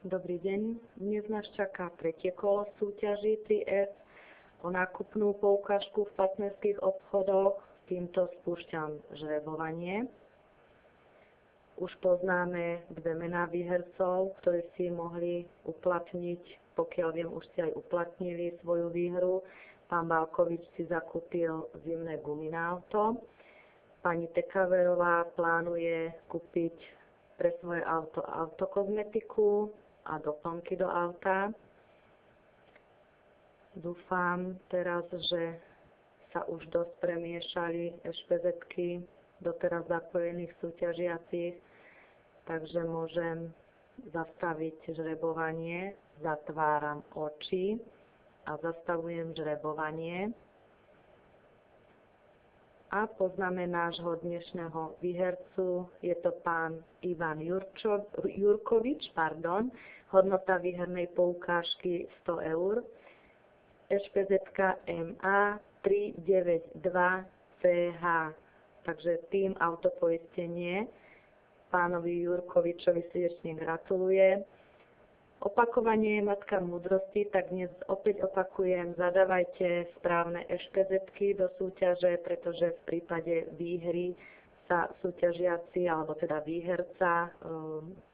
Dobrý deň. Dnes nás čaká tretie kolo súťaži 3S o nákupnú poukážku v partnerských obchodoch. Týmto spúšťam žrebovanie. Už poznáme dve mená výhercov, ktorí si mohli uplatniť, pokiaľ viem, už si aj uplatnili svoju výhru. Pán Balkovič si zakúpil zimné gumy na auto. Pani Tekaverová plánuje kúpiť pre svoje auto autokozmetiku a doplnky do auta. Dúfam teraz, že sa už dosť premiešali ešpezetky doteraz zapojených súťažiacich, takže môžem zastaviť žrebovanie. Zatváram oči a zastavujem žrebovanie. A poznáme nášho dnešného výhercu, je to pán Ivan Jurkovič, hodnota výhernej poukážky 100 eur, ešpezetka MA 392CH, takže tým autopoistenie pánovi Jurkovičovi srdečne gratuluje. Opakovanie je matka múdrosti, tak dnes opäť opakujem, zadávajte správne ešpezetky do súťaže, pretože v prípade výhry sa súťažiaci, alebo teda výherca,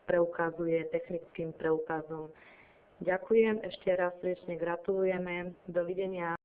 preukazuje technickým preukazom. Ďakujem, ešte raz srdečne gratulujeme, dovidenia.